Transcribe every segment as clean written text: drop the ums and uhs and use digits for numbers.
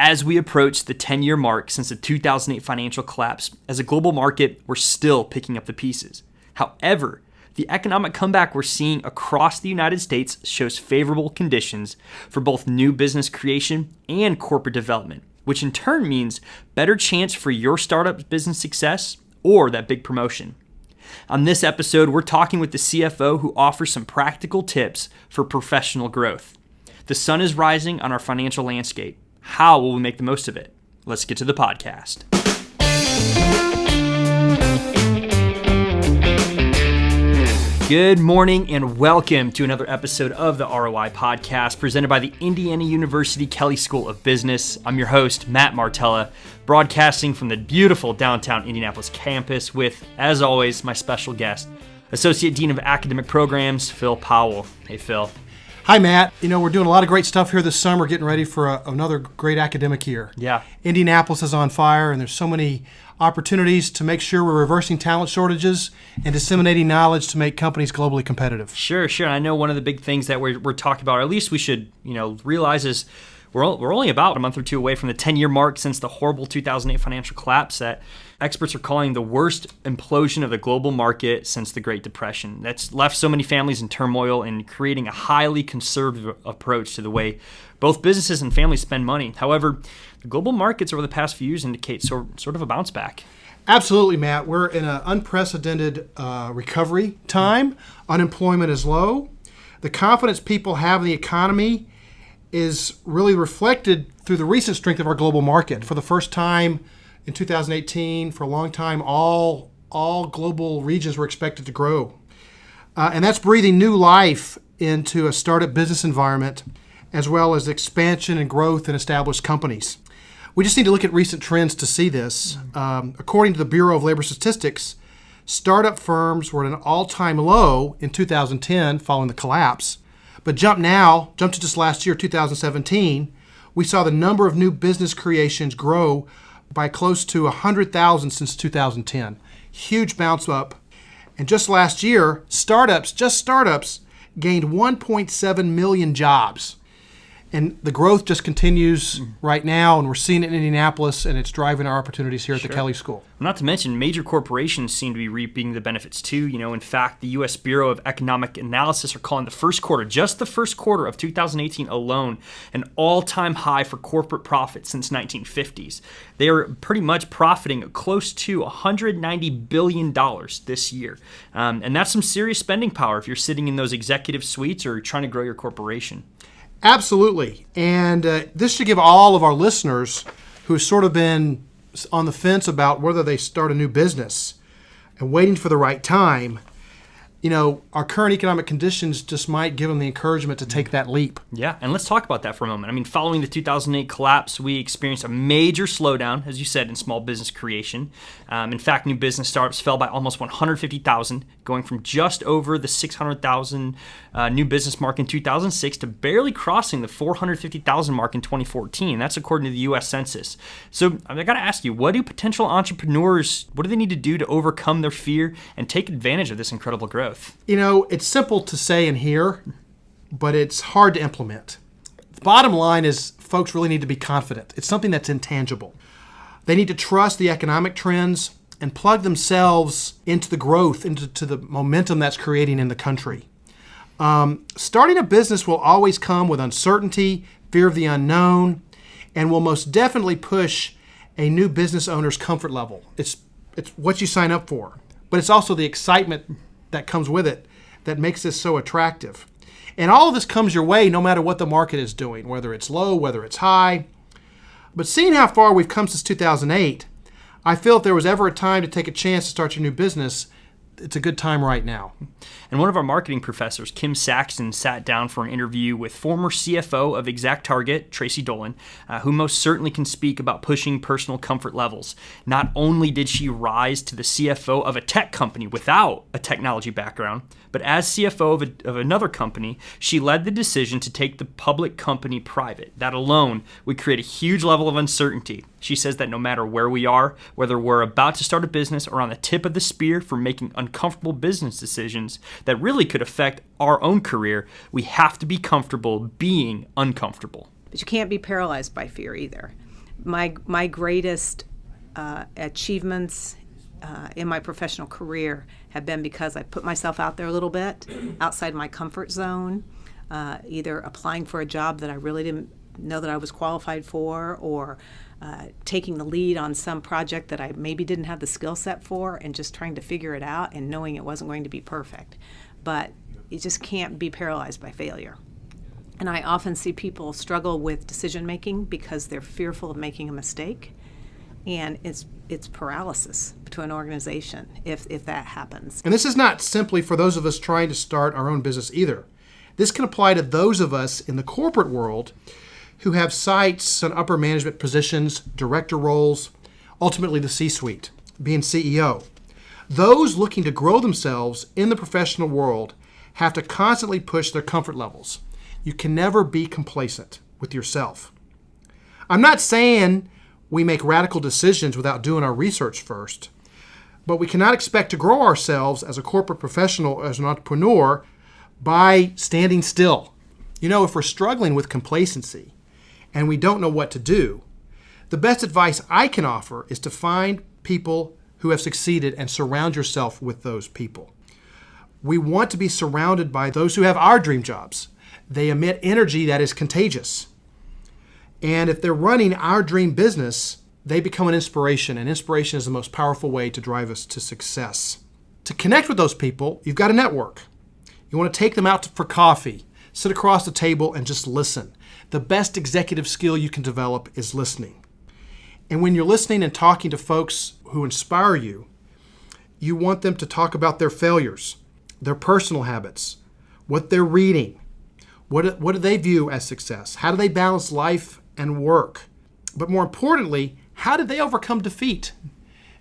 As we approach the 10-year mark since the 2008 financial collapse, as a global market, we're still picking up the pieces. However, the economic comeback we're seeing across the United States shows favorable conditions for both new business creation and corporate development, which in turn means better chance for your startup's business success or that big promotion. On this episode, we're talking with the CFO who offers some practical tips for professional growth. The sun is rising on our financial landscape. How will we make the most of it? Let's get to the podcast. Good morning and welcome to another episode of the ROI Podcast presented by the Indiana University Kelley School of Business. I'm your host, Matt Martella, broadcasting from the beautiful downtown Indianapolis campus with, as always, my special guest, Associate Dean of Academic Programs, Phil Powell. Hey, Phil. Hi, Matt. We're doing a lot of great stuff here this summer, getting ready for another great academic year. Yeah. Indianapolis is on fire, and there's so many opportunities to make sure we're reversing talent shortages and disseminating knowledge to make companies globally competitive. Sure. And I know one of the big things that we're talking about, or at least we should, realize is we're only about a month or two away from the 10-year mark since the horrible 2008 financial collapse that experts are calling the worst implosion of the global market since the Great Depression. That's left so many families in turmoil and creating a highly conservative approach to the way both businesses and families spend money. However, the global markets over the past few years indicate sort of a bounce back. Absolutely, Matt. We're in an unprecedented recovery time. Unemployment is low. The confidence people have in the economy is really reflected through the recent strength of our global market. For the first time in 2018, for a long time, all global regions were expected to grow. And that's breathing new life into a startup business environment, as well as expansion and growth in established companies. We just need to look at recent trends to see this. According to the Bureau of Labor Statistics, startup firms were at an all-time low in 2010 following the collapse. But jump to just last year, 2017, we saw the number of new business creations grow by close to 100,000 since 2010. Huge bounce up. And just last year, startups gained 1.7 million jobs. And the growth just continues right now, and we're seeing it in Indianapolis, and it's driving our opportunities here at the Kelley School. Not to mention, major corporations seem to be reaping the benefits too. In fact, the U.S. Bureau of Economic Analysis are calling just the first quarter of 2018 alone, an all-time high for corporate profits since 1950s. They are pretty much profiting close to $190 billion this year. And that's some serious spending power if you're sitting in those executive suites or trying to grow your corporation. Absolutely. And this should give all of our listeners who've sort of been on the fence about whether they start a new business and waiting for the right time, our current economic conditions just might give them the encouragement to take that leap. Yeah, and let's talk about that for a moment. Following the 2008 collapse, we experienced a major slowdown, as you said, in small business creation. In fact, new business startups fell by almost 150,000, going from just over the 600,000 new business mark in 2006 to barely crossing the 450,000 mark in 2014. That's according to the U.S. Census. So I got to ask you, what do potential entrepreneurs, what do they need to do to overcome their fear and take advantage of this incredible growth? It's simple to say and hear, but it's hard to implement. The bottom line is folks really need to be confident. It's something that's intangible. They need to trust the economic trends and plug themselves into the growth, into the momentum that's creating in the country. Starting a business will always come with uncertainty, fear of the unknown, and will most definitely push a new business owner's comfort level. It's what you sign up for, but it's also the excitement that comes with it that makes this so attractive. And all of this comes your way no matter what the market is doing, whether it's low, whether it's high. But seeing how far we've come since 2008, I feel if there was ever a time to take a chance to start your new business, it's a good time right now. And one of our marketing professors, Kim Saxton, sat down for an interview with former CFO of ExactTarget, Traci Dolan, who most certainly can speak about pushing personal comfort levels. Not only did she rise to the CFO of a tech company without a technology background, but as CFO of another company, she led the decision to take the public company private. That alone would create a huge level of uncertainty. She says that no matter where we are, whether we're about to start a business or on the tip of the spear for making uncomfortable business decisions that really could affect our own career, we have to be comfortable being uncomfortable. But you can't be paralyzed by fear either. My greatest achievements in my professional career have been because I put myself out there a little bit, outside my comfort zone, either applying for a job that I really didn't know that I was qualified for, or taking the lead on some project that I maybe didn't have the skill set for, and just trying to figure it out and knowing it wasn't going to be perfect. But you just can't be paralyzed by failure. And I often see people struggle with decision making because they're fearful of making a mistake. And it's paralysis to an organization if that happens. And this is not simply for those of us trying to start our own business either. This can apply to those of us in the corporate world who have sights on upper management positions, director roles, ultimately the C-suite, being CEO. Those looking to grow themselves in the professional world have to constantly push their comfort levels. You can never be complacent with yourself. I'm not saying we make radical decisions without doing our research first, but we cannot expect to grow ourselves as a corporate professional, as an entrepreneur, by standing still. You know, if we're struggling with complacency and we don't know what to do, the best advice I can offer is to find people who have succeeded and surround yourself with those people. We want to be surrounded by those who have our dream jobs. They emit energy that is contagious. And if they're running our dream business, they become an inspiration, and inspiration is the most powerful way to drive us to success. To connect with those people, you've got to network. You want to take them out for coffee, sit across the table, and just listen. The best executive skill you can develop is listening. And when you're listening and talking to folks who inspire you, you want them to talk about their failures, their personal habits, what they're reading, what do they view as success, how do they balance life and work, but more importantly, how did they overcome defeat?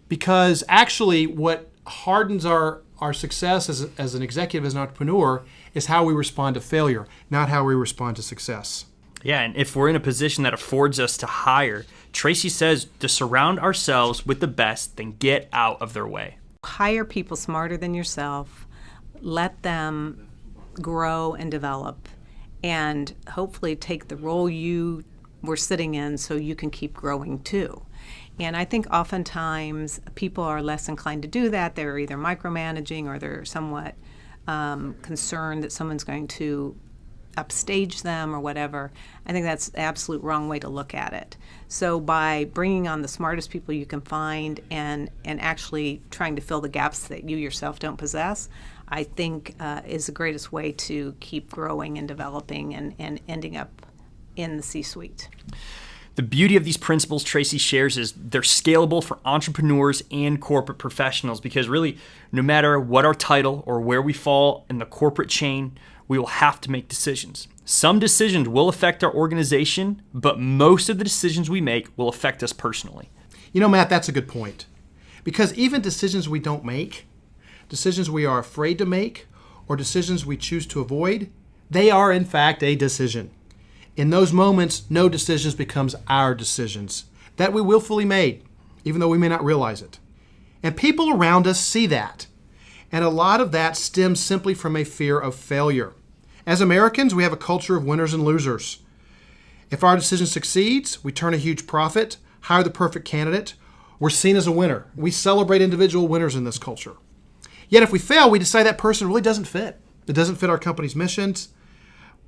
Because actually what hardens our success as an executive, as an entrepreneur, is how we respond to failure, not how we respond to success. Yeah, and if we're in a position that affords us to hire, Traci says to surround ourselves with the best, then get out of their way. Hire people smarter than yourself, let them grow and develop, and hopefully take the role you were sitting in so you can keep growing too. And I think oftentimes people are less inclined to do that. They're either micromanaging or they're somewhat concerned that someone's going to upstage them or whatever. I think that's the absolute wrong way to look at it. So by bringing on the smartest people you can find and actually trying to fill the gaps that you yourself don't possess, I think is the greatest way to keep growing and developing and ending up in the C-suite. The beauty of these principles Traci shares is they're scalable for entrepreneurs and corporate professionals, because really, no matter what our title or where we fall in the corporate chain, we will have to make decisions. Some decisions will affect our organization, but most of the decisions we make will affect us personally. You know, Matt, that's a good point. Because even decisions we don't make, decisions we are afraid to make, or decisions we choose to avoid, they are in fact a decision. In those moments, no decisions becomes our decisions that we willfully made, even though we may not realize it. And people around us see that. And a lot of that stems simply from a fear of failure. As Americans, we have a culture of winners and losers. If our decision succeeds, we turn a huge profit, hire the perfect candidate, we're seen as a winner. We celebrate individual winners in this culture. Yet if we fail, we decide that person really doesn't fit. It doesn't fit our company's missions.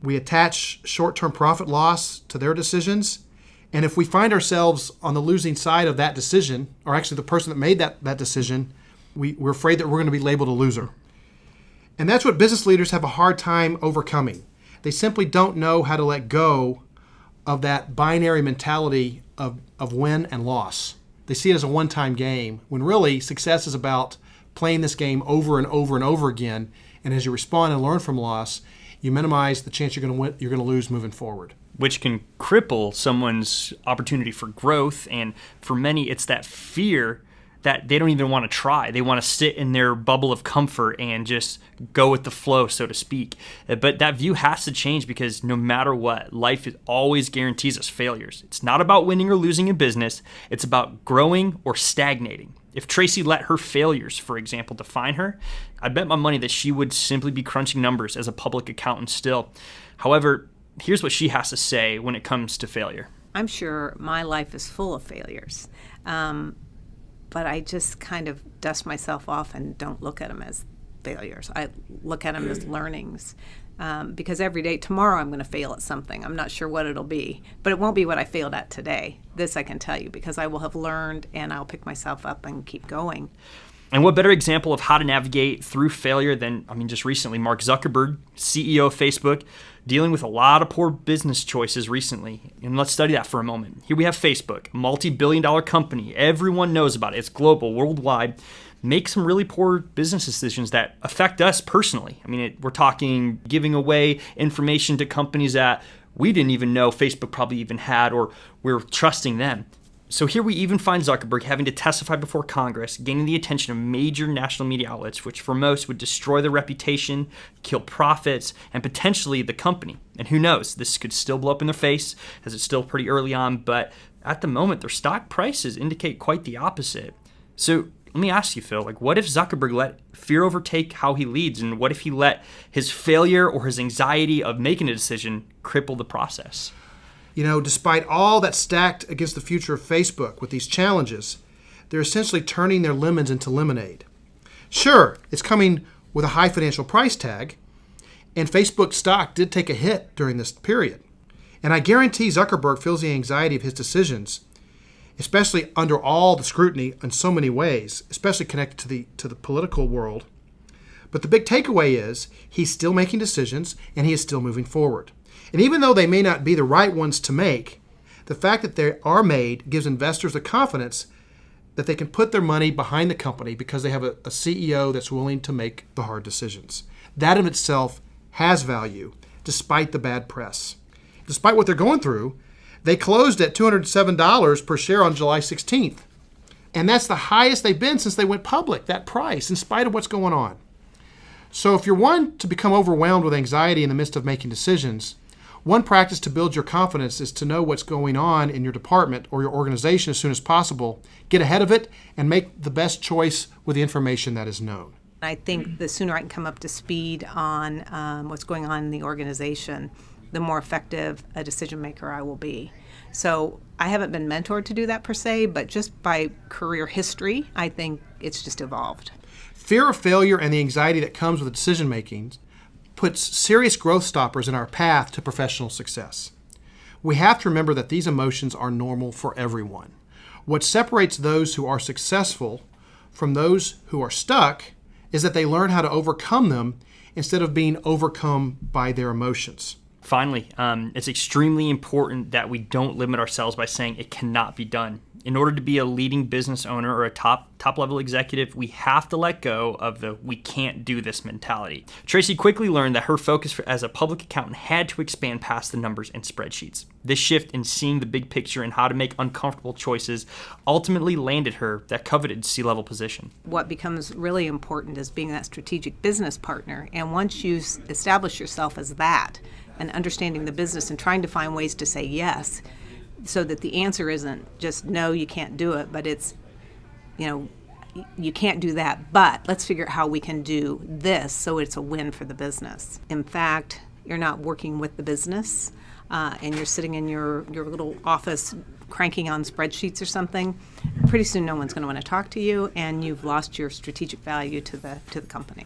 We attach short-term profit loss to their decisions. And if we find ourselves on the losing side of that decision, or actually the person that made that decision, we're afraid that we're going to be labeled a loser. And that's what business leaders have a hard time overcoming. They simply don't know how to let go of that binary mentality of win and loss. They see it as a one-time game, when really success is about playing this game over and over and over again. And as you respond and learn from loss, you minimize the chance you're going to lose moving forward. Which can cripple someone's opportunity for growth. And for many, it's that fear that they don't even want to try. They want to sit in their bubble of comfort and just go with the flow, so to speak. But that view has to change, because no matter what, life always guarantees us failures. It's not about winning or losing in business. It's about growing or stagnating. If Traci let her failures, for example, define her, I bet my money that she would simply be crunching numbers as a public accountant still. However, here's what she has to say when it comes to failure. I'm sure my life is full of failures. But I just kind of dust myself off and don't look at them as failures. I look at them as learnings. Because every day, tomorrow I'm going to fail at something. I'm not sure what it'll be, but it won't be what I failed at today. This I can tell you, because I will have learned and I'll pick myself up and keep going. And what better example of how to navigate through failure than, just recently, Mark Zuckerberg, CEO of Facebook, dealing with a lot of poor business choices recently. And let's study that for a moment. Here we have Facebook, a multi-billion-dollar company. Everyone knows about it. It's global, worldwide. Make some really poor business decisions that affect us personally. We're talking giving away information to companies that we didn't even know Facebook probably even had, or we're trusting them. So here we even find Zuckerberg having to testify before Congress, gaining the attention of major national media outlets, which for most would destroy their reputation, kill profits, and potentially the company. And who knows, this could still blow up in their face, as it's still pretty early on, but at the moment, their stock prices indicate quite the opposite. So let me ask you, Phil, what if Zuckerberg let fear overtake how he leads? And what if he let his failure or his anxiety of making a decision cripple the process? Despite all that's stacked against the future of Facebook with these challenges, they're essentially turning their lemons into lemonade. Sure, it's coming with a high financial price tag, and Facebook stock did take a hit during this period. And I guarantee Zuckerberg feels the anxiety of his decisions, especially under all the scrutiny in so many ways, especially connected to the political world. But the big takeaway is he's still making decisions and he is still moving forward. And even though they may not be the right ones to make, the fact that they are made gives investors the confidence that they can put their money behind the company because they have a CEO that's willing to make the hard decisions. That in itself has value, despite the bad press. Despite what they're going through, they closed at $207 per share on July 16th. And that's the highest they've been since they went public, that price, in spite of what's going on. So if you're one to become overwhelmed with anxiety in the midst of making decisions, one practice to build your confidence is to know what's going on in your department or your organization as soon as possible. Get ahead of it and make the best choice with the information that is known. I think the sooner I can come up to speed on what's going on in the organization, the more effective a decision maker I will be. So I haven't been mentored to do that per se, but just by career history, I think it's just evolved. Fear of failure and the anxiety that comes with decision making puts serious growth stoppers in our path to professional success. We have to remember that these emotions are normal for everyone. What separates those who are successful from those who are stuck is that they learn how to overcome them instead of being overcome by their emotions. Finally, it's extremely important that we don't limit ourselves by saying it cannot be done. In order to be a leading business owner or a top-level executive, we have to let go of the "we can't do this" mentality. Traci quickly learned that her focus as a public accountant had to expand past the numbers and spreadsheets. This shift in seeing the big picture and how to make uncomfortable choices ultimately landed her that coveted C-level position. What becomes really important is being that strategic business partner. And once you establish yourself as that and understanding the business and trying to find ways to say yes, so that the answer isn't just no, you can't do it, but it's, you can't do that, but let's figure out how we can do this so it's a win for the business. In fact, you're not working with the business and you're sitting in your little office cranking on spreadsheets or something. Pretty soon no one's going to want to talk to you and you've lost your strategic value to the company.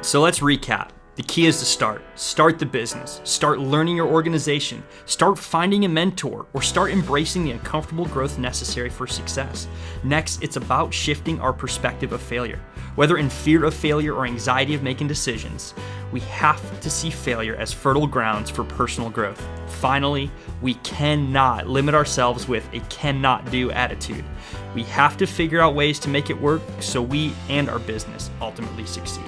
So let's recap. The key is to start the business, start learning your organization, start finding a mentor, or start embracing the uncomfortable growth necessary for success. Next, it's about shifting our perspective of failure. Whether in fear of failure or anxiety of making decisions, we have to see failure as fertile grounds for personal growth. Finally, we cannot limit ourselves with a cannot do attitude. We have to figure out ways to make it work so we and our business ultimately succeed.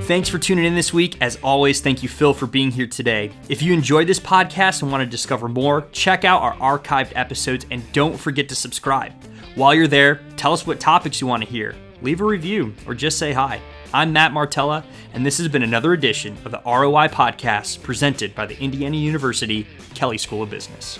Thanks for tuning in this week. As always, thank you, Phil, for being here today. If you enjoyed this podcast and want to discover more, check out our archived episodes and don't forget to subscribe. While you're there, tell us what topics you want to hear. Leave a review or just say hi. I'm Matt Martella, and this has been another edition of the ROI Podcast presented by the Indiana University Kelley School of Business.